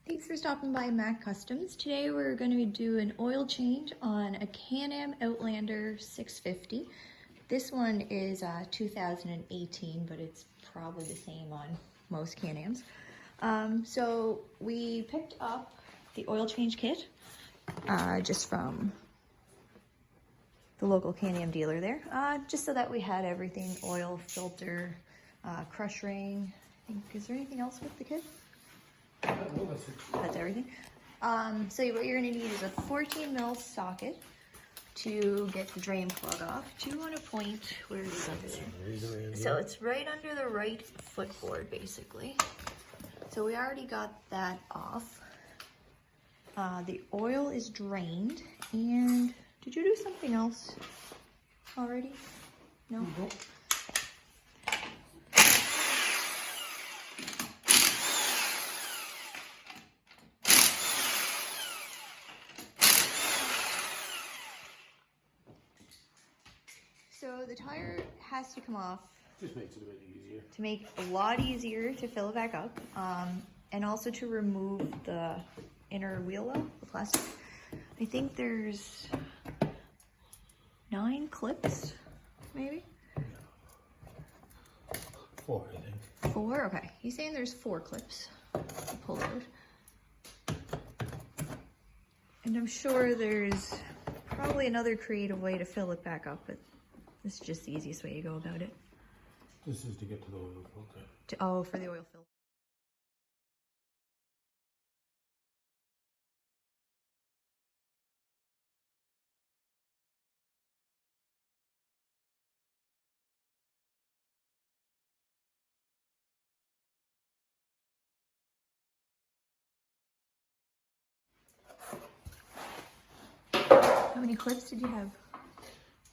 Thanks for stopping by MacCustoms. Today we're going to do an oil change on a Can Am Outlander 650. This one is 2018, but it's probably the same on most Can Ams. So we picked up the oil change kit just from the local Can Am dealer there, just so that we had everything: oil, filter, crush ring. Is there anything else with the kit? That's everything. So what you're going to need is a 14 mil socket to get the drain plug off. Do you want to point where it is under there? So it's right under the right footboard, basically. So we already got that off. The oil is drained. And did you do something else already? No? So the tire has to come off. Just makes it a bit easier. To make it a lot easier to fill it back up, and also to remove the inner wheel well, the plastic. I think there's 9 clips, maybe? 4, I think. 4? Okay. He's saying there's 4 clips to pull out. And I'm sure there's probably another creative way to fill it back up, but this is just the easiest way to go about it. This is to get to the oil filter. Oh, for the oil filter. How many clips did you have?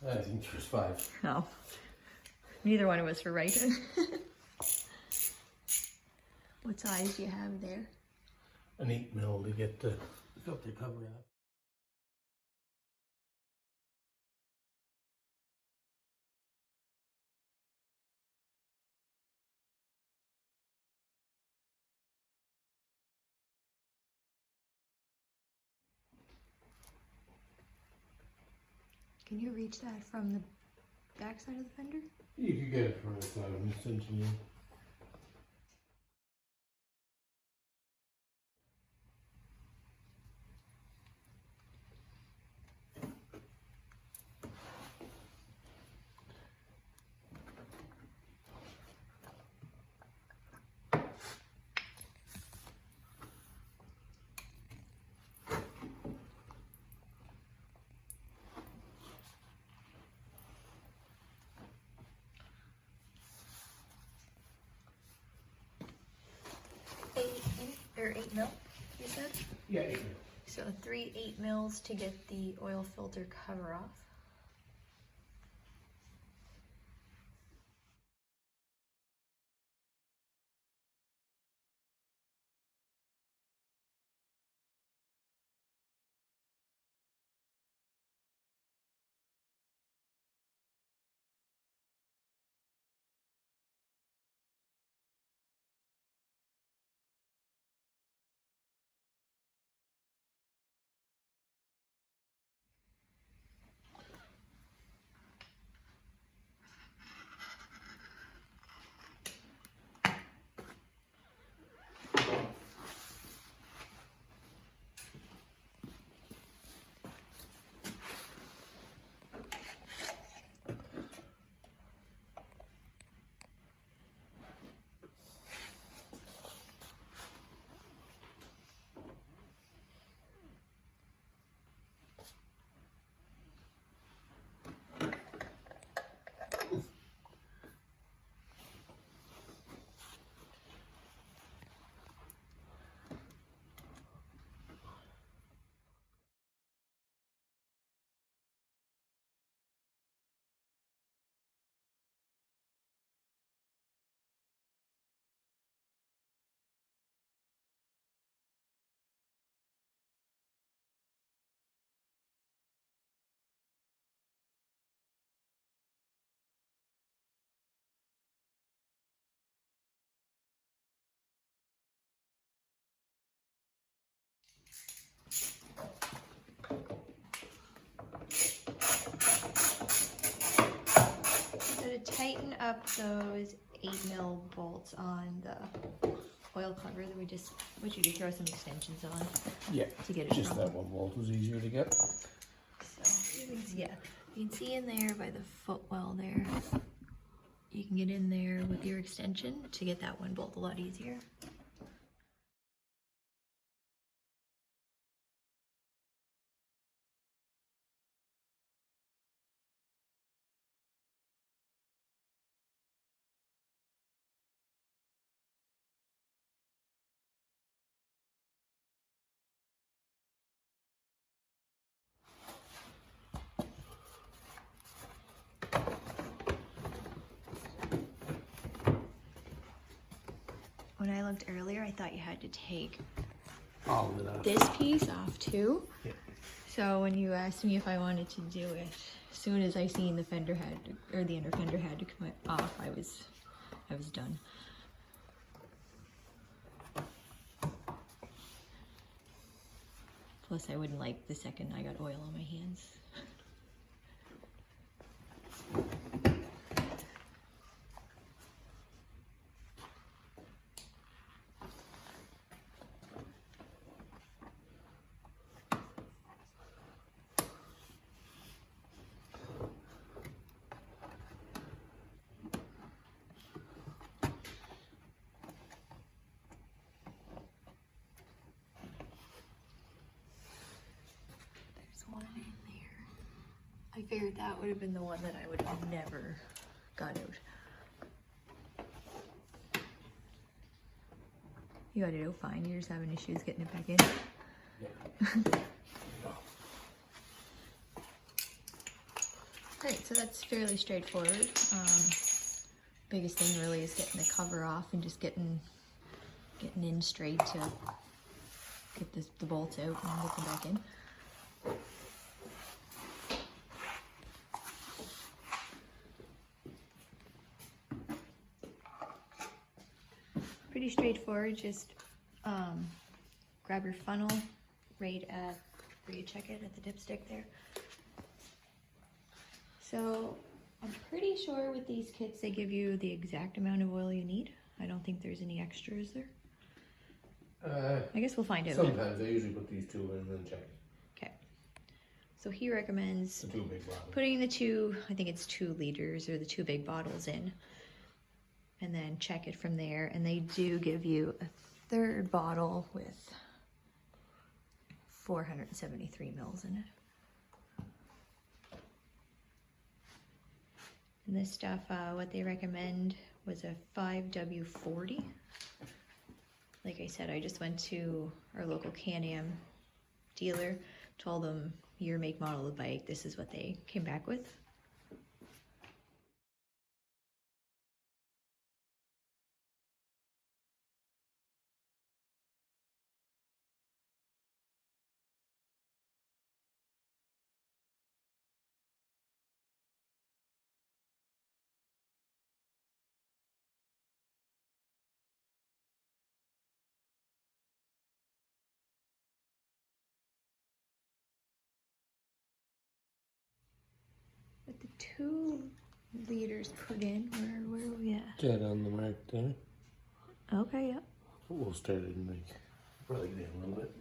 I think there's 5. Oh. Neither one of us were right. What size do you have there? An 8 mil to get the filter cover out. Can you reach that from the back side of the fender? You could get it from the side of this engineer. Eight mil, you said? Yeah, 8 mil. So 3 8 mils to get the oil filter cover off. tighten up those 8mm bolts on the oil cover that we just want you to throw some extensions on Yeah, to get it just from. that one bolt was easier to get. So you can see in there by the footwell there, you can get in there with your extension to get that one bolt a lot easier. When I looked earlier, I thought you had to take All of it off. this piece off too. Yeah. So when you asked me if I wanted to do it, as soon as I seen the fender head or the inner fender head to come off, I was done. Plus, I wouldn't like the second I got oil on my hands. One in there. I figured that would have been the one that I would have never got out. You got it out fine, you're just having issues getting it back in. Yeah. Alright, so that's fairly straightforward. Biggest thing really is getting the cover off and just getting in straight to get the bolts out and get them back in. Pretty straightforward, just grab your funnel right at where you check it at the dipstick there. So I'm pretty sure with these kits they give you the exact amount of oil you need. I don't think there's any extra, is there? I guess we'll find out. Sometimes I usually put these two in and then check. Okay. So he recommends The two big bottles. putting the two, I think it's 2 liters or the 2 big bottles in, and then check it from there. And they do give you a 3rd bottle with 473 mils in it. And this stuff, what they recommend was a 5W40. Like I said, I just went to our local Can Am dealer, told them year, make, model of the bike. This is what they came back with. With the 2 liters put in, where are we at? Dead on the mark there. Okay, yep. We'll start it and like probably get in a little bit.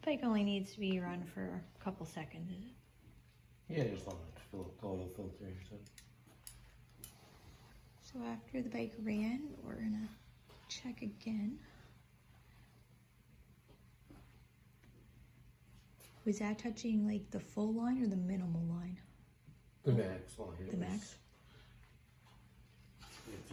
The bike only needs to be run for a couple seconds, is it? Yeah, just long enough to fill up the oil filter. So after the bike ran, we're gonna check again. Was that touching like the full line or the minimal line? The max line. The max? It's,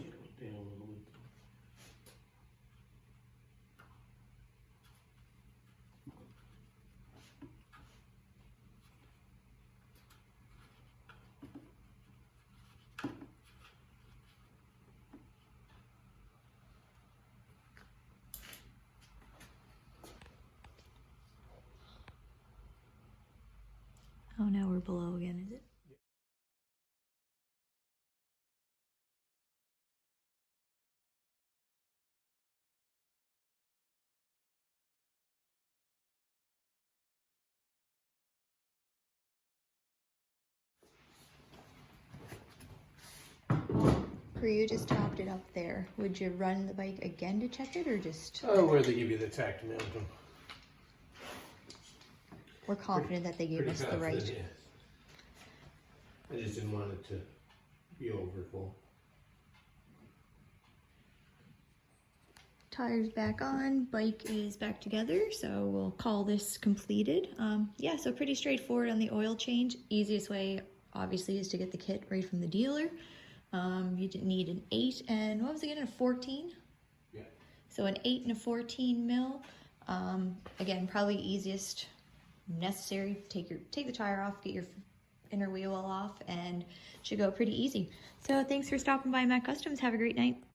Oh, now we're below again, is it? Where you just topped it up there, would you run the bike again to check it, or just? Oh, where they give you the tack to mount them. We're confident that they gave us the right. Yeah. I just didn't want it to be over full. Tires back on, bike is back together, so we'll call this completed. Yeah, so pretty straightforward on the oil change. Easiest way, obviously, is to get the kit right from the dealer. You didn't need an 8 and, what was it again, a 14? Yeah. So an 8 and a 14 mil. Again, probably easiest necessary. Take the tire off, get your inner wheel off, and should go pretty easy. So thanks for stopping by MacCustoms. Have a great night.